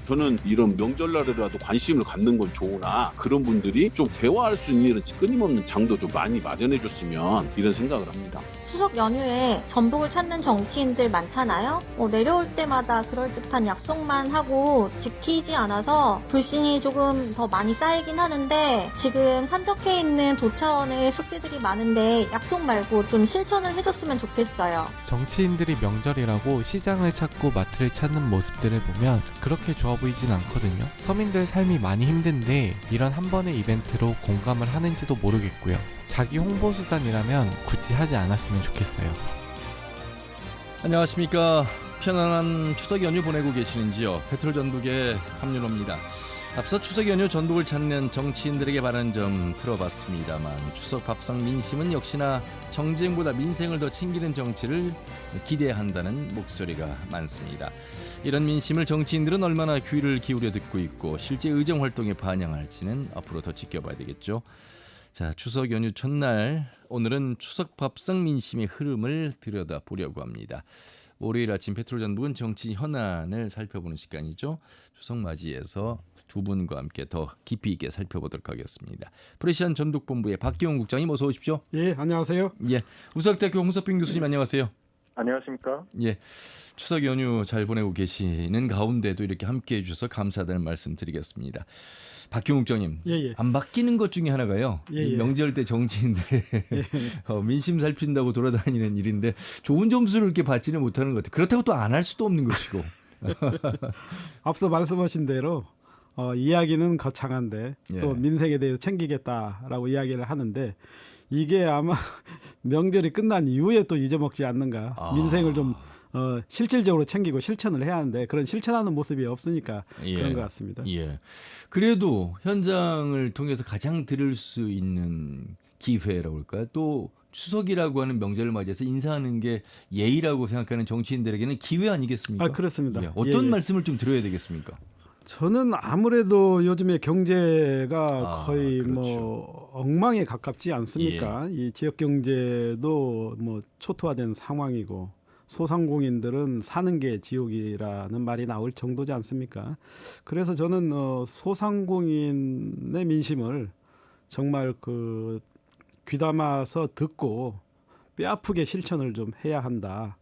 저는 이런 명절날이라도 관심을 갖는 건 좋으나 그런 분들이 좀 대화할 수 있는 이런 끊임없는 장도 좀 많이 마련해 줬으면 이런 생각을 합니다. 추석 연휴에 전복을 찾는 정치인들 많잖아요. 내려올 때마다 그럴듯한 약속만 하고 지키지 않아서 불신이 조금 더 많이 쌓이긴 하는데, 지금 산적해 있는 도차원의 숙제들이 많은데 약속 말고 좀 실천을 해줬으면 좋겠어요. 정치인들이 명절이라고 시장을 찾고 마트를 찾는 모습들을 보면 그렇게 좋아 보이진 않거든요. 서민들 삶이 많이 힘든데 이런 한 번의 이벤트로 공감을 하는지도 모르겠고요. 자기 홍보수단이라면 굳이 하지 않았으면 좋겠어요. 안녕하십니까. 편안한 추석 연휴 보내고 계시는지요? 페트롤 전북의 함윤호입니다. 앞서 추석 연휴 전북을 찾는 정치인들에게 바라는 점 들어봤습니다만, 추석 밥상 민심은 역시나 정쟁보다 민생을 더 챙기는 정치를 기대한다는 목소리가 많습니다. 이런 민심을 정치인들은 얼마나 귀를 기울여 듣고 있고 실제 의정 활동에 반영할지는 앞으로 더 지켜봐야 되겠죠. 자, 추석 연휴 첫날, 오늘은 추석 밥상 민심의 흐름을 들여다보려고 합니다. 월요일 아침 페트롤 전북은 정치 현안을 살펴보는 시간이죠. 추석 맞이해서 두 분과 함께 더 깊이 있게 살펴보도록 하겠습니다. 프레시안 전북본부의 박기용 국장님, 어서 오십시오. 예, 안녕하세요. 예, 우석대학교 홍석빈 교수님, 안녕하세요. 안녕하십니까? 예, 추석 연휴 잘 보내고 계시는 가운데도 이렇게 함께해 주셔서 감사하다는 말씀 드리겠습니다. 박기용 국장님, 예. 안 바뀌는 것 중에 하나가요. 예. 명절 때 정치인들의 민심 살핀다고 돌아다니는 일인데 좋은 점수를 이렇게 받지는 못하는 것 같아요. 그렇다고 또 안 할 수도 없는 것이고. 앞서 말씀하신 대로 이야기는 거창한데 예. 또 민생에 대해서 챙기겠다라고 이야기를 하는데, 이게 아마 명절이 끝난 이후에 또 잊어먹지 않는가. 민생을 좀 실질적으로 챙기고 실천을 해야 하는데 그런 실천하는 모습이 없으니까 그런 것 같습니다. 예. 그래도 현장을 통해서 가장 들을 수 있는 기회라고 할까요? 또 추석이라고 하는 명절을 맞이해서 인사하는 게 예의라고 생각하는 정치인들에게는 기회 아니겠습니까? 그렇습니다. 예. 어떤 예. 말씀을 좀 드려야 되겠습니까? 저는 아무래도 요즘에 경제가 거의 그렇죠. 뭐 엉망에 가깝지 않습니까? 이 지역 경제도 뭐 초토화된 상황이고 소상공인들은 사는 게 지옥이라는 말이 나올 정도지 않습니까? 그래서 저는 소상공인의 민심을 정말 귀담아서 듣고 뼈아프게 실천을 좀 해야 한다.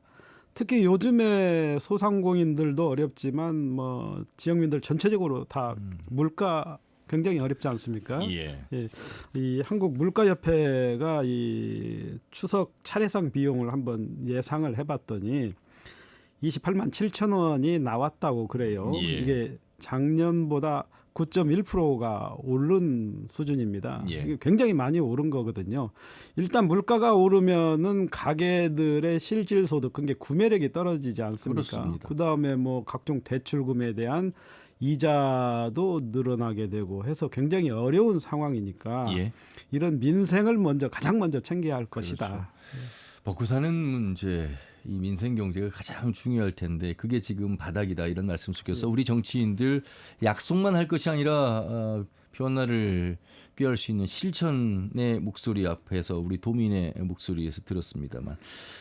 특히 요즘에 소상공인들도 어렵지만 뭐 지역민들 전체적으로 다 물가 굉장히 어렵지 않습니까? 예. 이 한국 물가협회가 이 추석 차례상 비용을 한번 예상을 해봤더니 28만 7천 원이 나왔다고 그래요. 예. 이게 작년보다 9.1%가 오른 수준입니다. 예. 이게 굉장히 많이 오른 거거든요. 일단 물가가 오르면은 가게들의 실질 소득, 그게 구매력이 떨어지지 않습니까? 그렇습니다. 그다음에 뭐 각종 대출금에 대한 이자도 늘어나게 되고 해서 굉장히 어려운 상황이니까 예. 이런 민생을 가장 먼저 챙겨야 할 것이다. 그렇죠. 먹고 사는 문제, 이 민생 경제가 가장 중요할 텐데 그게 지금 바닥이다, 이런 말씀 속에서 우리 정치인들 약속만 할 것이 아니라 변화를 꾀할 수 있는 실천의 목소리 앞에서 우리 도민의 목소리에서 들었습니다만,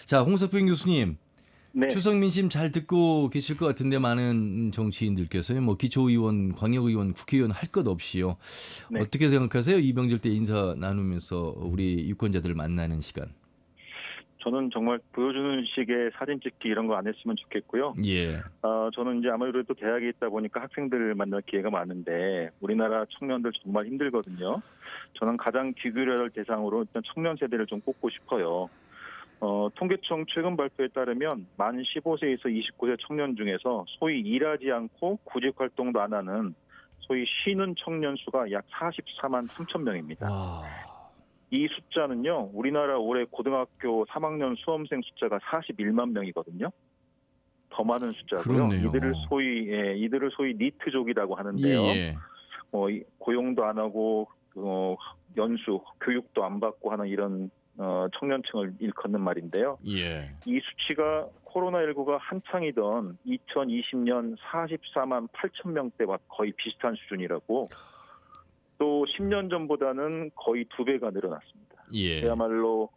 자, 홍석빈 교수님, 네. 추석 민심 잘 듣고 계실 것 같은데 많은 정치인들께서요, 뭐 기초의원, 광역의원, 국회의원 할 것 없이요. 네. 어떻게 생각하세요? 이 명절 때 인사 나누면서 우리 유권자들 만나는 시간. 저는 정말 보여주는 식의 사진 찍기 이런 거 안 했으면 좋겠고요. 예. 저는 이제 아무래도 대학에 있다 보니까 학생들을 만날 기회가 많은데 우리나라 청년들 정말 힘들거든요. 저는 가장 귀 기울여야 할 대상으로 일단 청년 세대를 좀 꼽고 싶어요. 통계청 최근 발표에 따르면 만 15세에서 29세 청년 중에서 소위 일하지 않고 구직 활동도 안 하는 소위 쉬는 청년 수가 약 44만 3천 명입니다. 와. 이 숫자는요, 우리나라 올해 고등학교 3학년 수험생 숫자가 41만 명이거든요. 더 많은 숫자고요. 그렇네요. 이들을 소위 니트족이라고 하는데요. 예. 고용도 안 하고 연수, 교육도 안 받고 하는 이런 청년층을 일컫는 말인데요. 예. 이 수치가 코로나19가 한창이던 2020년 44만 8천 명대와 거의 비슷한 수준이라고, 또 10년 전보다는 거의 2배가 늘어났습니다. 예. 그야말로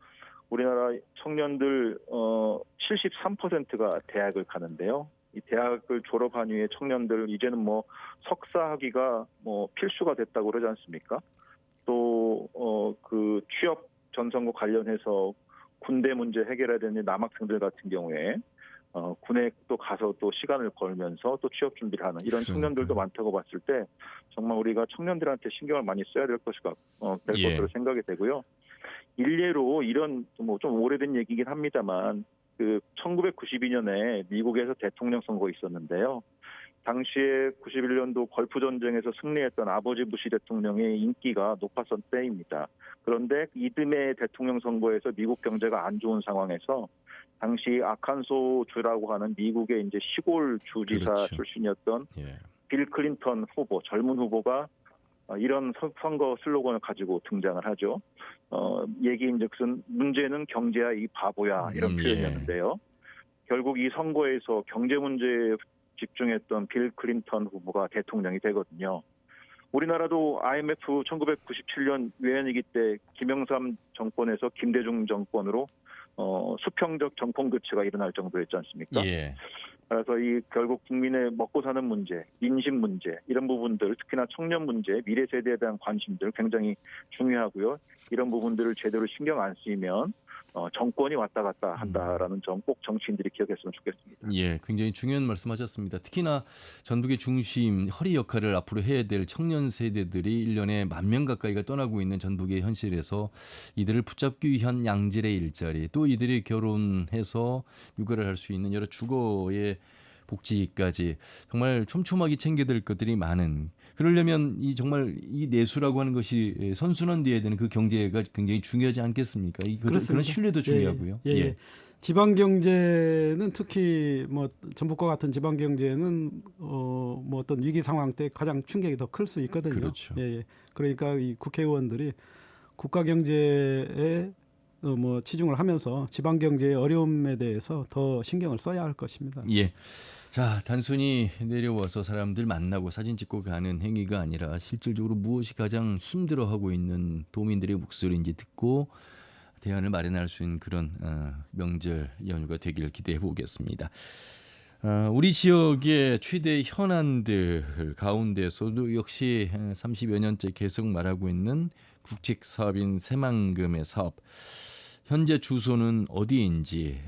우리나라 청년들 73%가 대학을 가는데요. 이 대학을 졸업한 이후에 청년들 이제는 뭐 석사 학위가 뭐 필수가 됐다고 그러지 않습니까? 또 그 취업 전선고 관련해서 군대 문제 해결해야 되는 남학생들 같은 경우에 군에 또 가서 또 시간을 걸면서 또 취업 준비를 하는 이런 청년들도 많다고 봤을 때 정말 우리가 청년들한테 신경을 많이 써야 될 것으로 생각이 되고요. 일례로 이런 뭐 좀 오래된 얘기긴 합니다만 그 1992년에 미국에서 대통령 선거 있었는데요. 당시에 91년도 걸프 전쟁에서 승리했던 아버지 부시 대통령의 인기가 높았던 때입니다. 그런데 이듬해 대통령 선거에서 미국 경제가 안 좋은 상황에서 당시 아칸소주라고 하는 미국의 이제 시골 주지사 그렇죠. 출신이었던 예. 빌 클린턴 후보, 젊은 후보가 이런 선거 슬로건을 가지고 등장을 하죠. 얘기인즉슨 문제는 경제야 이 바보야 이런 표현이었는데요. 결국 이 선거에서 경제 문제에 집중했던 빌 클린턴 후보가 대통령이 되거든요. 우리나라도 IMF 1997년 외환위기 때 김영삼 정권에서 김대중 정권으로 수평적 정권 교체가 일어날 정도였지 않습니까? 예. 그래서 이 결국 국민의 먹고 사는 문제, 민심 문제 이런 부분들 특히나 청년 문제, 미래 세대에 대한 관심들 굉장히 중요하고요. 이런 부분들을 제대로 신경 안 쓰이면 정권이 왔다 갔다 한다라는 점 꼭 정치인들이 기억했으면 좋겠습니다. 예, 굉장히 중요한 말씀하셨습니다. 특히나 전북의 중심 허리 역할을 앞으로 해야 될 청년 세대들이 1년에 10,000명 가까이가 떠나고 있는 전북의 현실에서 이들을 붙잡기 위한 양질의 일자리, 또 이들이 결혼해서 육아를 할 수 있는 여러 주거의 복지까지 정말 촘촘하게 챙겨야 될 것들이 많은. 그러려면 정말 이 내수라고 하는 것이 선순환돼야 되는 그 경제가 굉장히 중요하지 않겠습니까? 그런 신뢰도 중요하고요. 예. 지방 경제는 특히 뭐 전북과 같은 지방 경제는 뭐 어떤 위기 상황 때 가장 충격이 더 클 수 있거든요. 그렇죠. 예. 그러니까 이 국회의원들이 국가 경제에 뭐 치중을 하면서 지방 경제의 어려움에 대해서 더 신경을 써야 할 것입니다. 예. 자, 단순히 내려와서 사람들 만나고 사진 찍고 가는 행위가 아니라 실질적으로 무엇이 가장 힘들어하고 있는 도민들의 목소리인지 듣고 대안을 마련할 수 있는 그런 명절 연휴가 되기를 기대해 보겠습니다. 우리 지역의 최대 현안들 가운데서도 역시 30여 년째 계속 말하고 있는 국책 사업인 새만금의 사업. 현재 주소는 어디인지,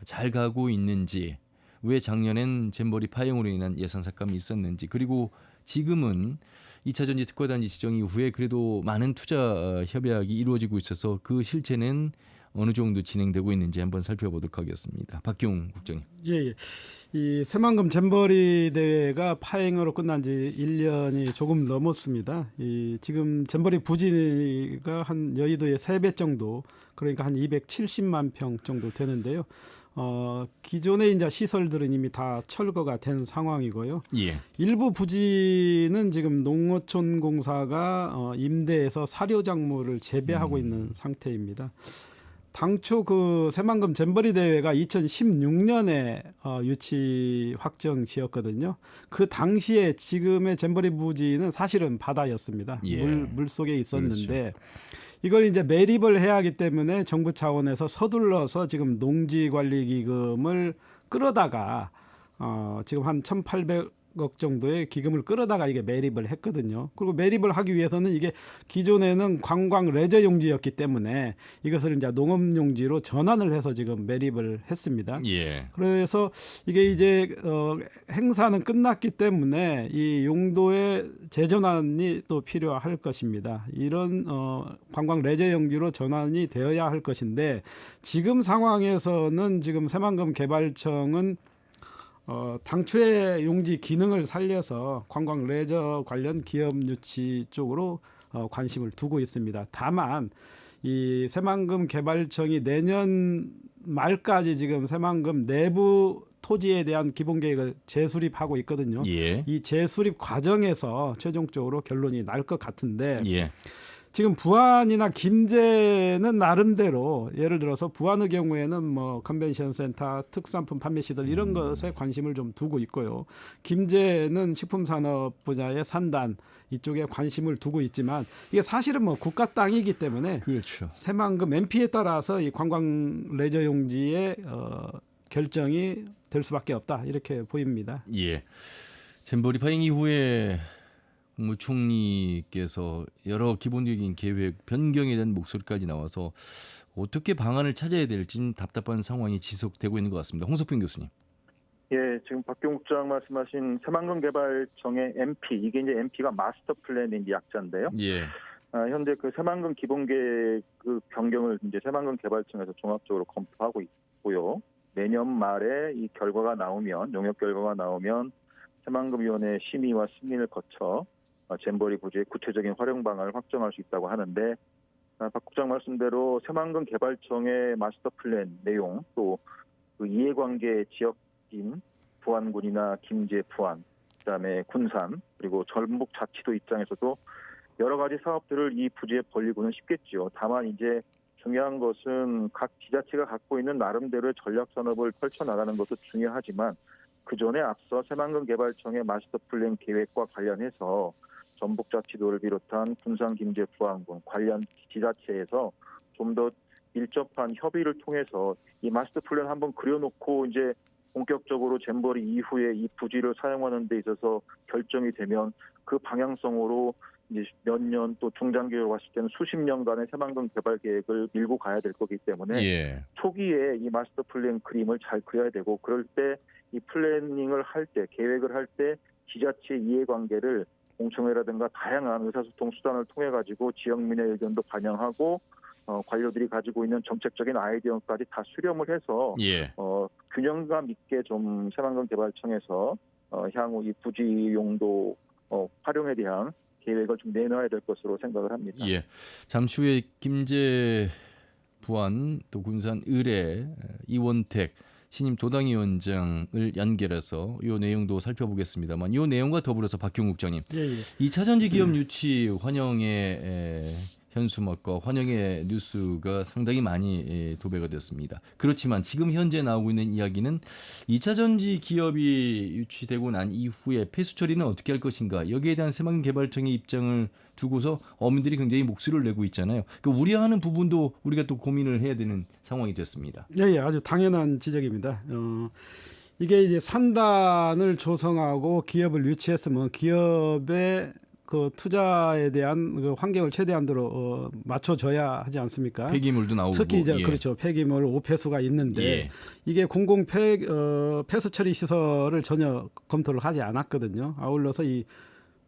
잘 가고 있는지, 왜 작년엔 잼버리 파행으로 인한 예산 삭감이 있었는지, 그리고 지금은 2차 전지 특화단지 지정 이후에 그래도 많은 투자 협약이 이루어지고 있어서 그 실체는 어느 정도 진행되고 있는지 한번 살펴보도록 하겠습니다. 박기웅 국장님. 예. 이 새만금 잼버리 대회가 파행으로 끝난 지 1년이 조금 넘었습니다. 지금 잼버리 부지가 한 여의도의 3배 정도, 그러니까 한 270만 평 정도 되는데요. 기존의 이제 시설들은 이미 다 철거가 된 상황이고요. 예. 일부 부지는 지금 농어촌공사가 임대해서 사료작물을 재배하고 있는 상태입니다. 당초 그 새만금 잼버리 대회가 2016년에 유치 확정지었거든요. 그 당시에 지금의 잼버리 부지는 사실은 바다였습니다. 예. 물 속에 있었는데 그렇죠. 이걸 이제 매립을 해야 하기 때문에 정부 차원에서 서둘러서 지금 농지관리기금을 끌어다가 지금 한 1,800억 정도의 기금을 끌어다가 이게 매립을 했거든요. 그리고 매립을 하기 위해서는 이게 기존에는 관광 레저 용지였기 때문에 이것을 이제 농업 용지로 전환을 해서 지금 매립을 했습니다. 예. 그래서 이게 이제 행사는 끝났기 때문에 이 용도의 재전환이 또 필요할 것입니다. 이런 관광 레저 용지로 전환이 되어야 할 것인데 지금 상황에서는 지금 새만금 개발청은 당초의 용지 기능을 살려서 관광 레저 관련 기업 유치 쪽으로 관심을 두고 있습니다. 다만 이 새만금 개발청이 내년 말까지 지금 새만금 내부 토지에 대한 기본 계획을 재수립하고 있거든요. 예. 이 재수립 과정에서 최종적으로 결론이 날 것 같은데 예. 지금 부안이나 김제는 나름대로 예를 들어서 부안의 경우에는 뭐 컨벤션 센터, 특산품 판매 시설 이런 것에 관심을 좀 두고 있고요. 김제는 식품 산업 분야의 산단 이쪽에 관심을 두고 있지만 이게 사실은 뭐 국가 땅이기 때문에 그렇죠. 새만금 MP에 따라서 이 관광 레저 용지의 결정이 될 수밖에 없다 이렇게 보입니다. 예. 잼버리 파행 이후에 국무총리께서 여러 기본적인 계획 변경에 대한 목소리까지 나와서 어떻게 방안을 찾아야 될지 답답한 상황이 지속되고 있는 것 같습니다. 홍석평 교수님. 예, 지금 박경국장 말씀하신 새만금 개발청의 MP, 이게 이제 MP가 마스터 플랜의 이제 약자인데요. 예. 현재 그 새만금 기본계획 그 변경을 이제 새만금 개발청에서 종합적으로 검토하고 있고요. 내년 말에 이 결과가 나오면, 용역 결과가 나오면 새만금위원회 심의와 승인을 거쳐 잼버리 부지의 구체적인 활용 방안을 확정할 수 있다고 하는데, 박 국장 말씀대로 새만금 개발청의 마스터 플랜 내용, 또 그 이해관계 지역인 부안군이나 김제 부안, 그다음에 군산, 그리고 전북자치도 입장에서도 여러 가지 사업들을 이 부지에 벌리고는 싶겠죠. 다만 이제 중요한 것은 각 지자체가 갖고 있는 나름대로의 전략 산업을 펼쳐나가는 것도 중요하지만 그 전에 앞서 새만금 개발청의 마스터 플랜 계획과 관련해서 전북자치도를 비롯한 군산, 김제, 부안군 관련 지자체에서 좀 더 밀접한 협의를 통해서 이 마스터 플랜 한번 그려놓고 이제 본격적으로 잼버리 이후에 이 부지를 사용하는 데 있어서 결정이 되면 그 방향성으로 이제 몇 년 또 중장기로 봤을 때는 수십 년간의 새만금 개발 계획을 밀고 가야 될 거기 때문에 예. 초기에 이 마스터 플랜 그림을 잘 그려야 되고, 그럴 때 이 플래닝을 할 때, 계획을 할 때 지자체 이해관계를 공청회라든가 다양한 의사소통 수단을 통해 가지고 지역민의 의견도 반영하고 관료들이 가지고 있는 정책적인 아이디어까지 다 수렴을 해서 예. 균형감 있게 좀 새만금 개발청에서 향후 이 부지 용도 활용에 대한 계획을 좀 내놔야 될 것으로 생각을 합니다. 예. 잠시 후에 김제 부안 또 군산 의뢰 이원택 신임 도당위원장을 연결해서 이 내용도 살펴보겠습니다만, 이 내용과 더불어서 박경국장님, 예. 2차 전지 기업 유치 환영의 현수막과 환영의 뉴스가 상당히 많이 도배가 됐습니다. 그렇지만 지금 현재 나오고 있는 이야기는 2차 전지 기업이 유치되고 난 이후에 폐수 처리는 어떻게 할 것인가, 여기에 대한 새만금 개발청의 입장을 두고서 어민들이 굉장히 목소리를 내고 있잖아요. 그 우려하는 부분도 우리가 또 고민을 해야 되는 상황이 됐습니다. 예, 아주 당연한 지적입니다. 이게 이제 산단을 조성하고 기업을 유치했으면 기업의 그 투자에 대한 그 환경을 최대한으로 맞춰줘야 하지 않습니까? 폐기물도 나오고, 특히 이제 예. 그렇죠, 폐기물 오폐수가 있는데 예. 이게 공공 폐수 처리 시설을 전혀 검토를 하지 않았거든요. 아울러서 이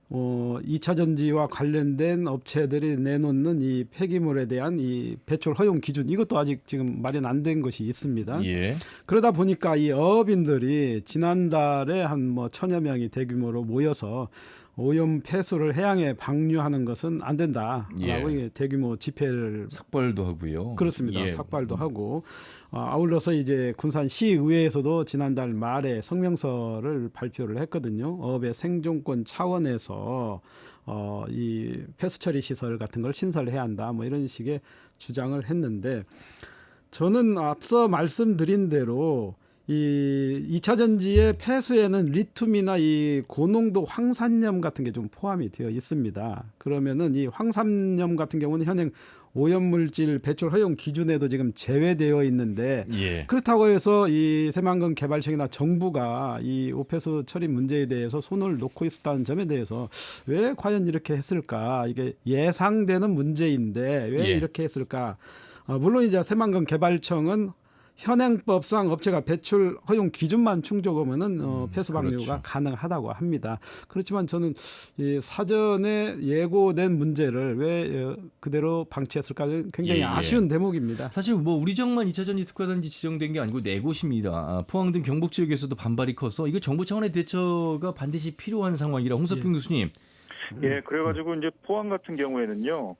2차 전지와 관련된 업체들이 내놓는 이 폐기물에 대한 이 배출 허용 기준, 이것도 아직 지금 마련 안 된 것이 있습니다. 예. 그러다 보니까 이 어업인들이 지난달에 한 뭐 1000여 명이 대규모로 모여서 오염 폐수를 해양에 방류하는 것은 안 된다라고 예. 대규모 집회를 삭발도 하고요. 그렇습니다. 예. 삭발도 하고 아울러서 이제 군산 시의회에서도 지난달 말에 성명서를 발표를 했거든요. 어업의 생존권 차원에서 이 폐수 처리 시설 같은 걸 신설해야 한다, 뭐 이런 식의 주장을 했는데, 저는 앞서 말씀드린 대로 이 2차 전지의 폐수에는 리튬이나 이 고농도 황산염 같은 게 좀 포함이 되어 있습니다. 그러면은 이 황산염 같은 경우는 현행 오염물질 배출 허용 기준에도 지금 제외되어 있는데, 예. 그렇다고 해서 이 새만금 개발청이나 정부가 이 오폐수 처리 문제에 대해서 손을 놓고 있었다는 점에 대해서 왜 과연 이렇게 했을까? 이게 예상되는 문제인데 왜 예. 이렇게 했을까? 물론 이제 새만금 개발청은 현행법상 업체가 배출 허용 기준만 충족하면은 폐수 방류가 그렇죠. 가능하다고 합니다. 그렇지만 저는 이 사전에 예고된 문제를 왜 그대로 방치했을까, 굉장히 예. 아쉬운 대목입니다. 사실 뭐 우리 지역만 2차 전지 특화단지 지정된 게 아니고 네 곳입니다. 포항 등 경북 지역에서도 반발이 커서 이거 정부 차원의 대처가 반드시 필요한 상황이라 홍석평 교수님. 예, 그래가지고 이제 포항 같은 경우에는요,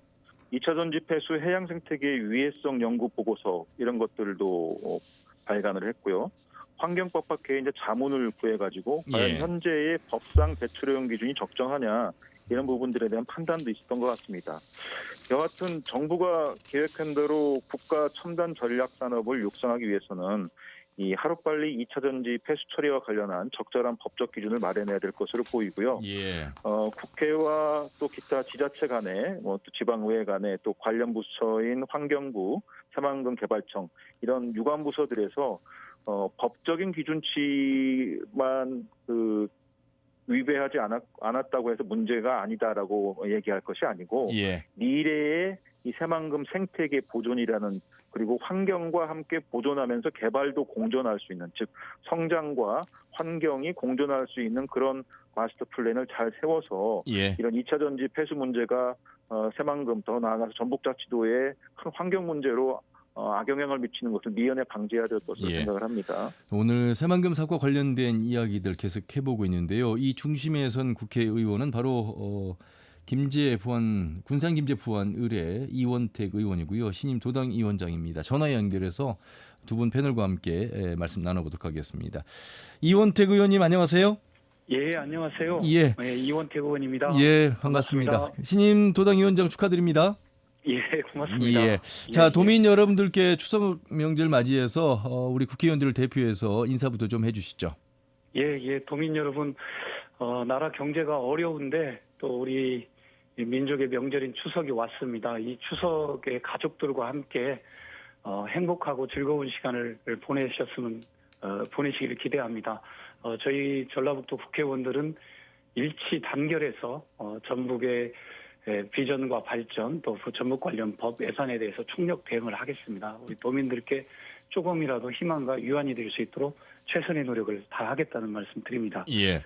2차 전지 폐수 해양 생태계 위해성 연구 보고서 이런 것들도 발간을 했고요. 환경법 밖에 이제 자문을 구해가지고 과연 예. 현재의 법상 배출 허용 기준이 적정하냐, 이런 부분들에 대한 판단도 있었던 것 같습니다. 여하튼 정부가 계획한 대로 국가 첨단 전략 산업을 육성하기 위해서는 이 하루빨리 2차 전지 폐수 처리와 관련한 적절한 법적 기준을 마련해야 될 것으로 보이고요. 예. 국회와 또 기타 지자체 간에 또 지방의회 간에 또 관련 부처인 환경부, 새만금 개발청 이런 유관 부서들에서 법적인 기준치만 위배하지 않았다고 해서 문제가 아니다라고 얘기할 것이 아니고 예. 미래의 이 새만금 생태계 보존이라는 그리고 환경과 함께 보존하면서 개발도 공존할 수 있는 즉 성장과 환경이 공존할 수 있는 그런 마스터 플랜을 잘 세워서 예. 이런 2차 전지 폐수 문제가 새만금 더 나아가서 전북자치도의 큰 환경 문제로 악영향을 미치는 것을 미연에 방지해야 될 것으로 예. 생각을 합니다. 오늘 새만금 사과 관련된 이야기들 계속 해보고 있는데요. 이 중심에 선 국회의원은 바로 군산 김제 부안 의뢰 이원택 의원이고요. 신임 도당위원장입니다. 전화 연결해서 두 분 패널과 함께 말씀 나눠보도록 하겠습니다. 이원택 의원님 안녕하세요. 예, 안녕하세요. 예. 네, 이원택 의원입니다. 예, 반갑습니다. 신임 도당위원장 축하드립니다. 예, 고맙습니다. 예. 자, 도민 여러분들께 추석 명절 맞이해서 우리 국회의원들을 대표해서 인사부터 좀 해주시죠. 예, 도민 여러분, 나라 경제가 어려운데 또 우리 민족의 명절인 추석이 왔습니다. 이 추석에 가족들과 함께 행복하고 즐거운 시간을 보내시기를 기대합니다. 저희 전라북도 국회의원들은 일치 단결해서 전북의 비전과 발전 또 전북 관련 법 예산에 대해서 총력 대응을 하겠습니다. 우리 도민들께 조금이라도 희망과 유안이 될 수 있도록 최선의 노력을 다하겠다는 말씀 드립니다. 예.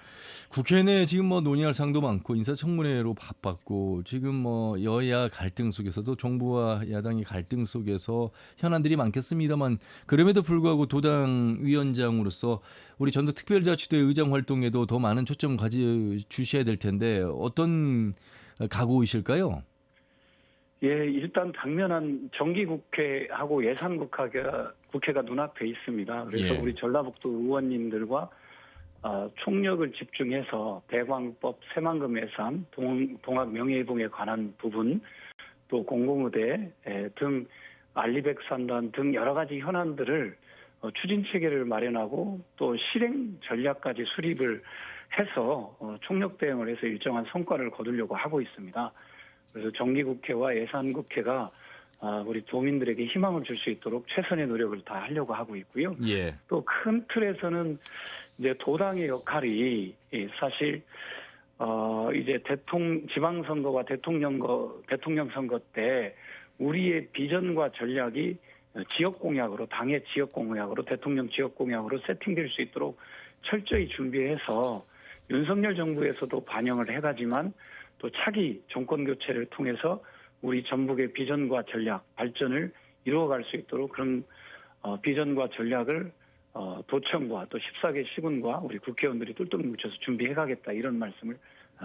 국회 내 지금 논의할 사항도 많고 인사청문회로 바빴고 지금 여야 갈등 속에서도 정부와 야당의 갈등 속에서 현안들이 많겠습니다만 그럼에도 불구하고 도당 위원장으로서 우리 전북특별자치도의 의장 활동에도 더 많은 초점 주셔야 될 텐데 어떤 각오이실까요? 예, 일단 당면한 정기국회하고 예산국회가 눈앞에 있습니다. 그래서 예. 우리 전라북도 의원님들과 총력을 집중해서 대광법, 새만금 예산, 동학 명예회복에 관한 부분, 또 공공의대 등 알리백산단 등 여러 가지 현안들을 추진 체계를 마련하고 또 실행 전략까지 수립을 해서 총력 대응을 해서 일정한 성과를 거두려고 하고 있습니다. 그래서 정기국회와 예산국회가 우리 도민들에게 희망을 줄 수 있도록 최선의 노력을 다 하려고 하고 있고요. 예. 또 큰 틀에서는 이제 도당의 역할이 사실 이제 지방선거와 대통령 선거 때 우리의 비전과 전략이 당의 지역 공약으로 대통령 지역 공약으로 세팅될 수 있도록 철저히 준비해서 윤석열 정부에서도 반영을 해가지만 또 차기 정권 교체를 통해서 우리 전북의 비전과 전략 발전을 이루어갈 수 있도록 그런 비전과 전략을 도청과 또 14개 시군과 우리 국회의원들이 똘똘 뭉쳐서 준비해가겠다 이런 말씀을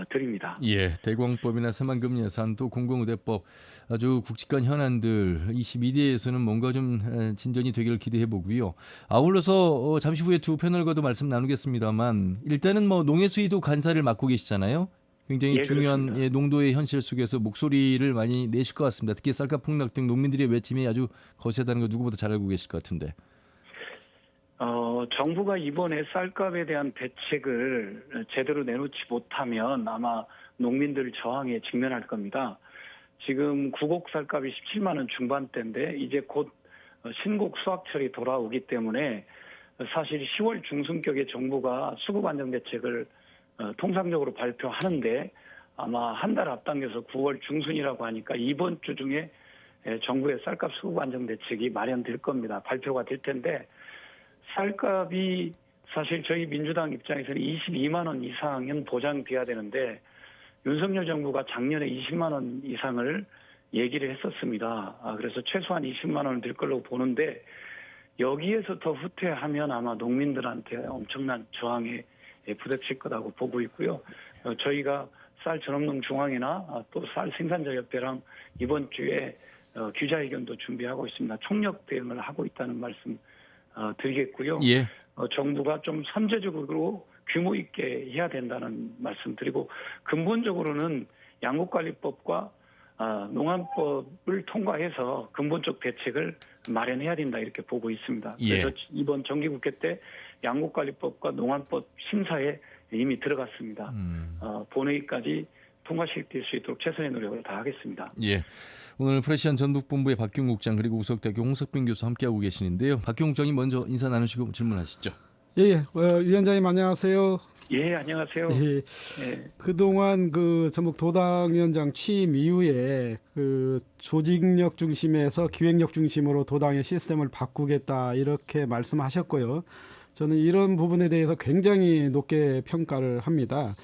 드립니다. 예, 대광법이나 새만금 예산 또 공공의대법 아주 굵직한 현안들 22대에서는 뭔가 좀 진전이 되기를 기대해 보고요. 아울러서 잠시 후에 두 패널과도 말씀 나누겠습니다만 일단은 농해수위도 간사를 맡고 계시잖아요. 굉장히 예, 중요한 그렇습니다. 농도의 현실 속에서 목소리를 많이 내실 것 같습니다. 특히 쌀값 폭락 등 농민들의 외침이 아주 거세다는 거 누구보다 잘 알고 계실 것 같은데. 정부가 이번에 쌀값에 대한 대책을 제대로 내놓지 못하면 아마 농민들 저항에 직면할 겁니다. 지금 구곡 쌀값이 17만 원 중반대인데 이제 곧 신곡 수확철이 돌아오기 때문에 사실 10월 중순격에 정부가 수급 안정 대책을 통상적으로 발표하는데 아마 한 달 앞당겨서 9월 중순이라고 하니까 이번 주 중에 정부의 쌀값 수급 안정 대책이 마련될 겁니다. 발표가 될 텐데 쌀값이 사실 저희 민주당 입장에서는 22만 원 이상은 보장돼야 되는데 윤석열 정부가 작년에 20만 원 이상을 얘기를 했었습니다. 그래서 최소한 20만 원은 될 걸로 보는데 여기에서 더 후퇴하면 아마 농민들한테 엄청난 저항에 부딪힐 거라고 보고 있고요. 저희가 쌀 전업농 중앙회나 또 쌀 생산자협회랑 이번 주에 기자회견도 준비하고 있습니다. 총력 대응을 하고 있다는 말씀 드리겠고요. 예. 정부가 좀 선제적으로 규모 있게 해야 된다는 말씀드리고 근본적으로는 양국관리법과 농안법을 통과해서 근본적 대책을 마련해야 된다 이렇게 보고 있습니다. 예. 그래서 이번 정기국회 때 양국관리법과 농안법 심사에 이미 들어갔습니다. 본회의까지 통과시킬 수 있도록 최선의 노력을 다하겠습니다. 예. 오늘 프레시안 전북본부의 박경국장 그리고 우석대학교 홍석빈 교수 함께하고 계시는데요. 박경국장이 먼저 인사 나누시고 질문하시죠. 예, 위원장님 안녕하세요. 예, 안녕하세요. 예, 예. 그동안 그 전북 도당위원장 취임 이후에 그 조직력 중심에서 기획력 중심으로 도당의 시스템을 바꾸겠다 이렇게 말씀하셨고요. 저는 이런 부분에 대해서 굉장히 높게 평가를 합니다.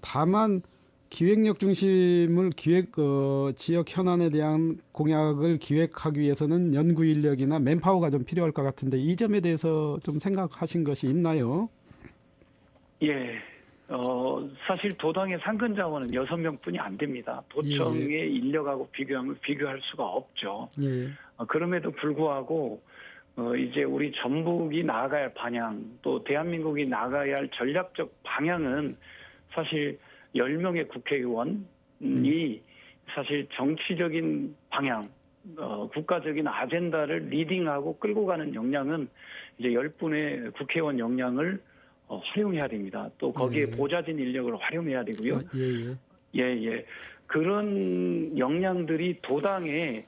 다만 기획력 중심을 지역 현안에 대한 공약을 기획하기 위해서는 연구 인력이나 맨파워가 좀 필요할 것 같은데 이 점에 대해서 좀 생각하신 것이 있나요? 예. 사실 도당의 상근 자원은 6명뿐이 안 됩니다. 도청의 인력하고 비교하면 비교할 수가 없죠. 예. 그럼에도 불구하고 이제 우리 전북이 나아가야 할 방향, 또 대한민국이 나아가야 할 전략적 방향은 사실 10명의 국회의원이 사실 정치적인 방향, 국가적인 아젠다를 리딩하고 끌고 가는 역량은 이제 10분의 국회의원 역량을 활용해야 됩니다. 또 거기에 보좌진 인력을 활용해야 되고요. 예. 그런 역량들이 도당의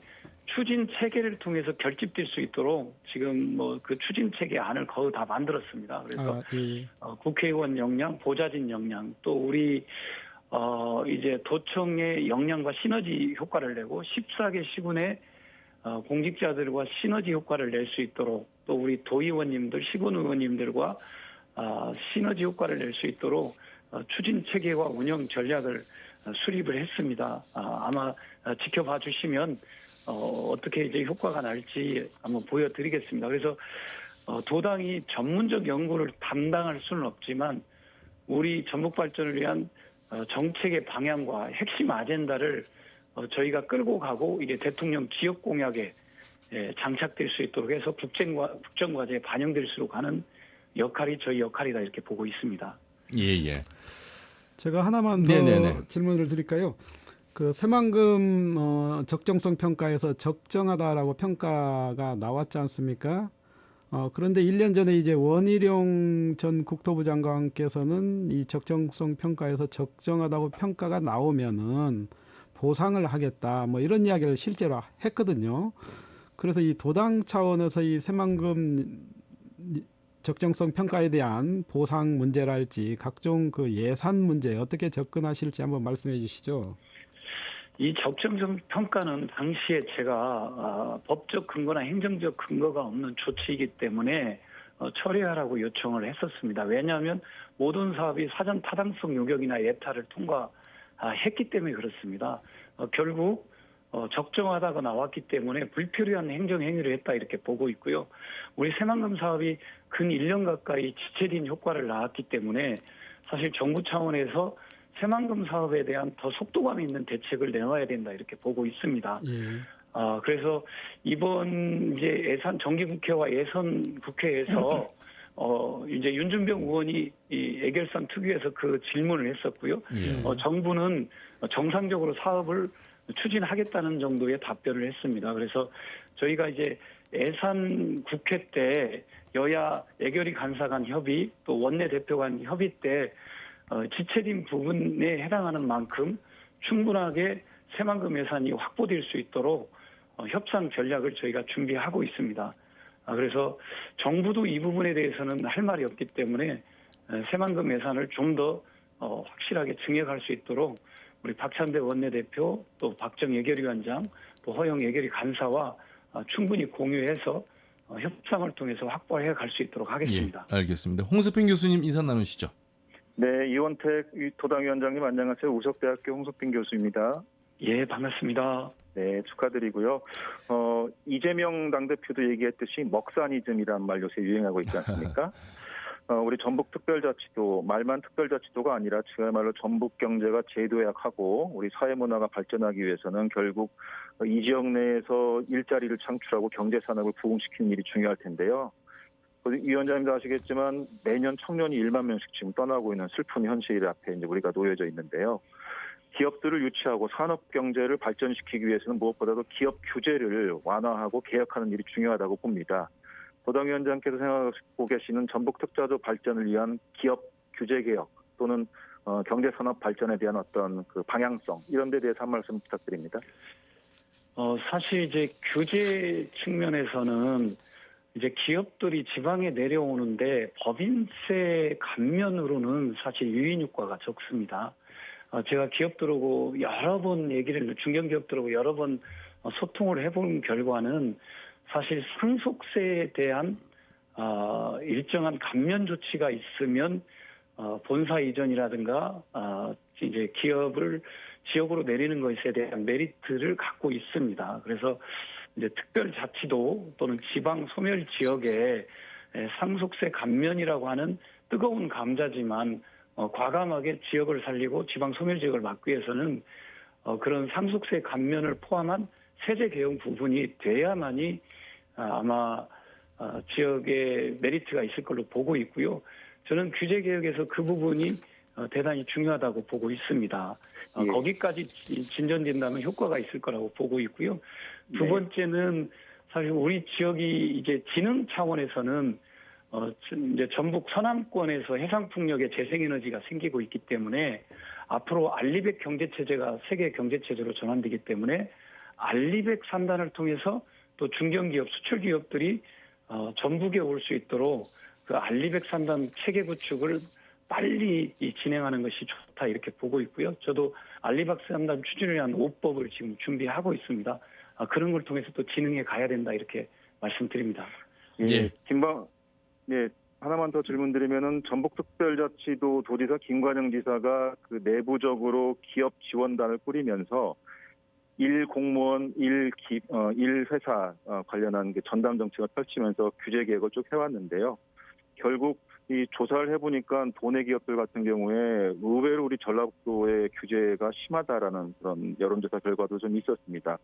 추진 체계를 통해서 결집될 수 있도록 지금 그 추진 체계 안을 거의 다 만들었습니다. 그래서 국회의원 역량, 보좌진 역량, 또 우리 이제 도청의 역량과 시너지 효과를 내고 14개 시군의 공직자들과 시너지 효과를 낼 수 있도록 또 우리 도의원님들, 시군 의원님들과 시너지 효과를 낼 수 있도록 추진 체계와 운영 전략을 수립을 했습니다. 아마 지켜봐 주시면 어떻게 이제 효과가 날지 한번 보여드리겠습니다. 그래서 도당이 전문적 연구를 담당할 수는 없지만 우리 전북 발전을 위한 정책의 방향과 핵심 아젠다를 저희가 끌고 가고 이게 대통령 지역 공약에 장착될 수 있도록 해서 국정과제에 반영될수록 하는 역할이 저희 역할이다 이렇게 보고 있습니다. 예. 제가 하나만 더 질문을 드릴까요? 그 새만금 적정성 평가에서 적정하다라고 평가가 나왔지 않습니까? 그런데 1년 전에 이제 원희룡 전 국토부 장관께서는 이 적정성 평가에서 적정하다고 평가가 나오면은 보상을 하겠다 뭐 이런 이야기를 실제로 했거든요. 그래서 이 도당 차원에서 이 새만금 적정성 평가에 대한 보상 문제랄지 각종 그 예산 문제 어떻게 접근하실지 한번 말씀해 주시죠. 이 적정성 평가는 당시에 제가 법적 근거나 행정적 근거가 없는 조치이기 때문에 처리하라고 요청을 했었습니다. 왜냐하면 모든 사업이 사전 타당성 요격이나 예타를 통과했기 때문에 그렇습니다. 결국 적정하다고 나왔기 때문에 불필요한 행정행위를 했다 이렇게 보고 있고요. 우리 새만금 사업이 근 1년 가까이 지체된 효과를 낳았기 때문에 사실 정부 차원에서 새만금 사업에 대한 더 속도감 있는 대책을 내놔야 된다 이렇게 보고 있습니다. 그래서 이번 이제 예산 정기국회와 예산국회에서 이제 윤준병 의원이 이 애결산 특위에서 그 질문을 했었고요. 정부는 정상적으로 사업을 추진하겠다는 정도의 답변을 했습니다. 그래서 저희가 이제 예산 국회 때 여야 애결위 간사 간 협의 또 원내대표 간 협의 때 지체된 부분에 해당하는 만큼 충분하게 새만금 예산이 확보될 수 있도록 협상 전략을 저희가 준비하고 있습니다. 그래서 정부도 이 부분에 대해서는 할 말이 없기 때문에 새만금 예산을 좀 더 확실하게 증액할 수 있도록 우리 박찬대 원내대표 또 박정 예결위원장 또 허영 예결위 간사와 충분히 공유해서 협상을 통해서 확보해 갈 수 있도록 하겠습니다. 예, 알겠습니다. 홍석빈 교수님 인사 나누시죠. 네, 이원택 도당위원장님 안녕하세요. 우석대학교 홍석빈 교수입니다. 예, 반갑습니다. 네, 축하드리고요. 이재명 당대표도 얘기했듯이 먹사니즘이란 말 요새 유행하고 있지 않습니까? 우리 전북특별자치도 말만 특별자치도가 아니라 그야말로 전북 경제가 제도약하고 우리 사회문화가 발전하기 위해서는 결국 이 지역 내에서 일자리를 창출하고 경제산업을 부흥시키는 일이 중요할 텐데요. 위원장님도 아시겠지만 매년 청년이 1만 명씩 지금 떠나고 있는 슬픈 현실 앞에 이제 우리가 놓여져 있는데요. 기업들을 유치하고 산업 경제를 발전시키기 위해서는 무엇보다도 기업 규제를 완화하고 개혁하는 일이 중요하다고 봅니다. 도당위원장께서 생각하고 계시는 전북 특자도 발전을 위한 기업 규제 개혁 또는 경제 산업 발전에 대한 어떤 그 방향성 이런 데 대해서 한 말씀 부탁드립니다. 사실 이제 규제 측면에서는 이제 기업들이 지방에 내려오는데 법인세 감면으로는 사실 유인 효과가 적습니다. 제가 기업들하고 여러 번 중견기업들하고 여러 번 소통을 해본 결과는 사실 상속세에 대한 일정한 감면 조치가 있으면 본사 이전이라든가 이제 기업을 지역으로 내리는 것에 대한 메리트를 갖고 있습니다. 그래서 이제 특별자치도 또는 지방 소멸 지역에 상속세 감면이라고 하는 뜨거운 감자지만 과감하게 지역을 살리고 지방 소멸 지역을 막기 위해서는 그런 상속세 감면을 포함한 세제 개혁 부분이 돼야만이 아마 지역에 메리트가 있을 걸로 보고 있고요. 저는 규제 개혁에서 그 부분이 대단히 중요하다고 보고 있습니다. 예. 거기까지 진전된다면 효과가 있을 거라고 보고 있고요. 두 네. 번째는 사실 우리 지역이 이제 진흥 차원에서는 이제 전북 서남권에서 해상풍력의 재생에너지가 생기고 있기 때문에 앞으로 알리백 경제체제가 세계 경제체제로 전환되기 때문에 알리백 산단을 통해서 또 중견기업, 수출기업들이 전북에 올 수 있도록 그 알리백 산단 체계 구축을 빨리 진행하는 것이 좋다 이렇게 보고 있고요. 저도 알리백 산단 추진을 위한 5법을 지금 준비하고 있습니다. 그런 걸 통해서 또 진흥에 가야 된다 이렇게 말씀드립니다. 예. 하나만 더 질문드리면은 전북특별자치도 도지사 김관영 지사가 그 내부적으로 기업 지원단을 꾸리면서 1공무원, 1회사 관련한 전담 정책을 펼치면서 규제 개혁을 쭉 해왔는데요. 결국 이 조사를 해보니까 도내 기업들 같은 경우에 의외로 우리 전라북도의 규제가 심하다라는 그런 여론조사 결과도 좀 있었습니다.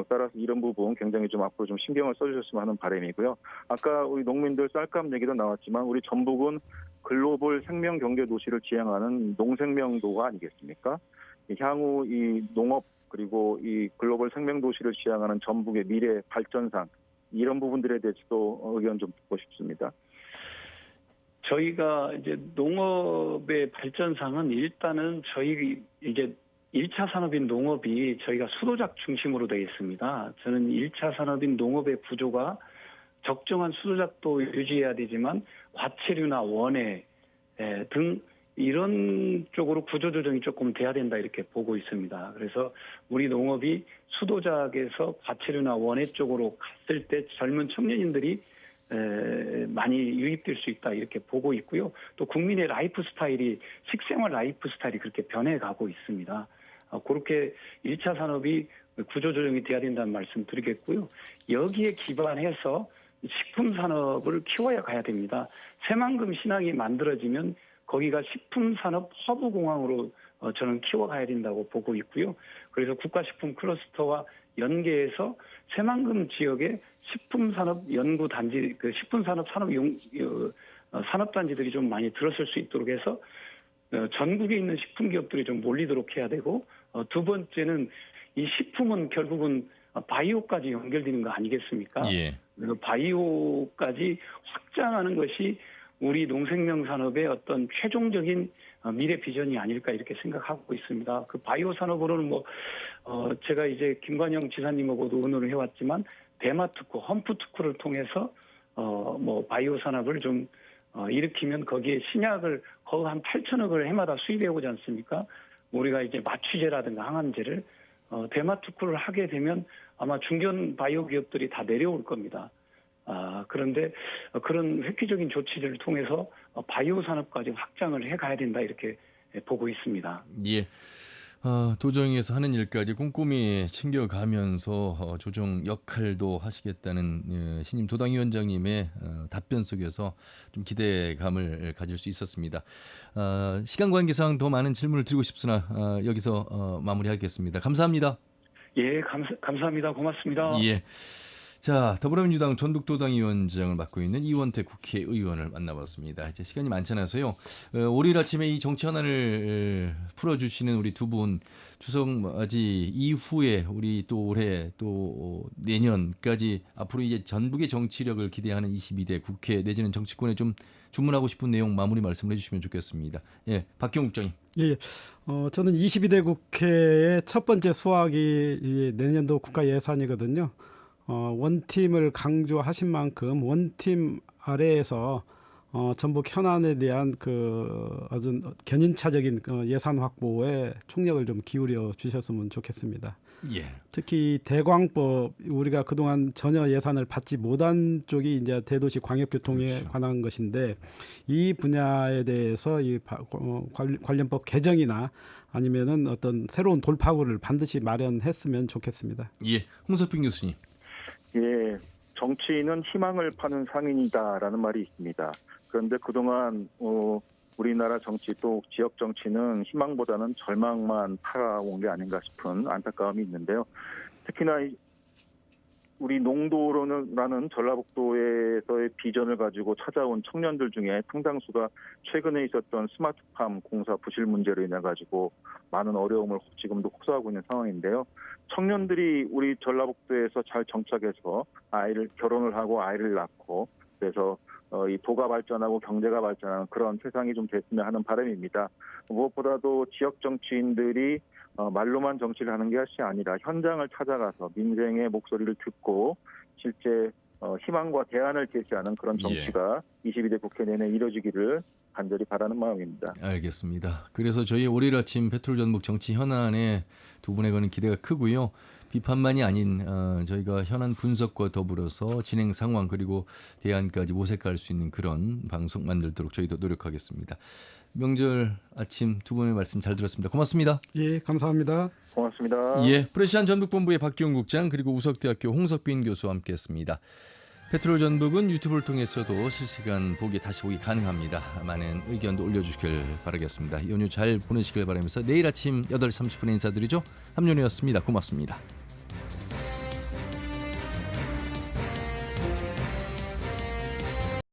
따라서 이런 부분 굉장히 좀 앞으로 좀 신경을 써주셨으면 하는 바람이고요. 아까 우리 농민들 쌀값 얘기도 나왔지만 우리 전북은 글로벌 생명 경제 도시를 지향하는 농생명도가 아니겠습니까? 향후 이 농업 그리고 이 글로벌 생명 도시를 지향하는 전북의 미래 발전상 이런 부분들에 대해서도 의견 좀 듣고 싶습니다. 저희가 이제 농업의 발전상은 일단은 저희 이제 1차 산업인 농업이 저희가 수도작 중심으로 되어 있습니다. 저는 1차 산업인 농업의 구조가 적정한 수도작도 유지해야 되지만 과체류나 원해 등 이런 쪽으로 구조조정이 조금 돼야 된다 이렇게 보고 있습니다. 그래서 우리 농업이 수도작에서 과체류나 원해 쪽으로 갔을 때 젊은 청년인들이 많이 유입될 수 있다 이렇게 보고 있고요. 또 국민의 라이프 스타일이 식생활 라이프 스타일이 그렇게 변해가고 있습니다. 그렇게 1차 산업이 구조조정이 돼야 된다는 말씀 드리겠고요. 여기에 기반해서 식품 산업을 키워야 가야 됩니다. 새만금 신항이 만들어지면 거기가 식품 산업 허브 공항으로 저는 키워가야 된다고 보고 있고요. 그래서 국가식품 클러스터와 연계해서 새만금 지역에 식품산업 연구단지, 그 식품산업 산업단지들이 좀 많이 들어설 수 있도록 해서 전국에 있는 식품기업들이 좀 몰리도록 해야 되고, 두 번째는 이 식품은 결국은 바이오까지 연결되는 거 아니겠습니까? 예. 그래서 바이오까지 확장하는 것이 우리 농생명 산업의 어떤 최종적인 미래 비전이 아닐까 이렇게 생각하고 있습니다. 그 바이오 산업으로는 제가 이제 김관영 지사님하고도 의논을 해왔지만 대마특구, 험프특구를 통해서 바이오 산업을 좀 일으키면 거기에 신약을 거의 한 8천억을 해마다 수입해 오지 않습니까? 우리가 이제 마취제라든가 항암제를 대마특구를 하게 되면 아마 중견 바이오 기업들이 다 내려올 겁니다. 그런데 그런 획기적인 조치들을 통해서 바이오 산업까지 확장을 해가야 된다 이렇게 보고 있습니다. 예. 도정에서 하는 일까지 꼼꼼히 챙겨가면서 조정 역할도 하시겠다는 신임 도당위원장님의 답변 속에서 좀 기대감을 가질 수 있었습니다. 시간 관계상 더 많은 질문을 드리고 싶으나 여기서 마무리하겠습니다. 감사합니다. 예, 감사합니다. 고맙습니다. 예. 자, 더불어민주당 전북도당 위원장을 맡고 있는 이원택 국회의원을 만나봤습니다. 이제 시간이 많지 않아서요. 월요일 아침에 이 정치 현안을 풀어주시는 우리 두 분 추석 맞이 이후에 우리 또 올해 또 내년까지 앞으로 이제 전북의 정치력을 기대하는 22대 국회 내지는 정치권에 좀 주문하고 싶은 내용 마무리 말씀을 해주시면 좋겠습니다. 예, 박기영 국장님. 예, 저는 22대 국회의 첫 번째 수확이 이 내년도 국가 예산이거든요. 원팀을 강조하신 만큼 원팀 아래에서 전북 현안에 대한 그 아주 견인차적인 예산 확보에 총력을 좀 기울여 주셨으면 좋겠습니다. 예. 특히 대광법 우리가 그동안 전혀 예산을 받지 못한 쪽이 이제 대도시 광역교통에 그렇죠. 관한 것인데 이 분야에 대해서 이 관련법 개정이나 아니면은 어떤 새로운 돌파구를 반드시 마련했으면 좋겠습니다. 예, 홍석빈 교수님. 예, 정치인은 희망을 파는 상인이다라는 말이 있습니다. 그런데 그동안 우리나라 정치 또 지역 정치는 희망보다는 절망만 팔아온 게 아닌가 싶은 안타까움이 있는데요. 특히나 우리 농도라는 전라북도에서의 비전을 가지고 찾아온 청년들 중에 상당수가 최근에 있었던 스마트팜 공사 부실 문제로 인해 가지고 많은 어려움을 지금도 호소하고 있는 상황인데요. 청년들이 우리 전라북도에서 잘 정착해서 결혼을 하고 아이를 낳고 그래서 이 도가 발전하고 경제가 발전하는 그런 세상이 좀 됐으면 하는 바람입니다. 무엇보다도 지역 정치인들이 말로만 정치를 하는 것이 아니라 현장을 찾아가서 민생의 목소리를 듣고 실제 희망과 대안을 제시하는 그런 정치가 22대 국회 내내 이루어지기를 간절히 바라는 마음입니다. 알겠습니다. 그래서 저희 월요일 아침 페트롤 전북 정치 현안에 두 분에 거는 기대가 크고요. 비판만이 아닌 저희가 현안 분석과 더불어서 진행 상황 그리고 대안까지 모색할 수 있는 그런 방송 만들도록 저희도 노력하겠습니다. 명절 아침 두 분의 말씀 잘 들었습니다. 고맙습니다. 예, 감사합니다. 고맙습니다. 예, 프레시안 전북본부의 박기용 국장 그리고 우석대학교 홍석빈 교수와 함께했습니다. 페트롤 전북은 유튜브를 통해서도 실시간 다시 보기 가능합니다. 많은 의견도 올려주시길 바라겠습니다. 연휴 잘 보내시길 바라면서 내일 아침 8시 30분에 인사드리죠. 함윤이었습니다. 고맙습니다.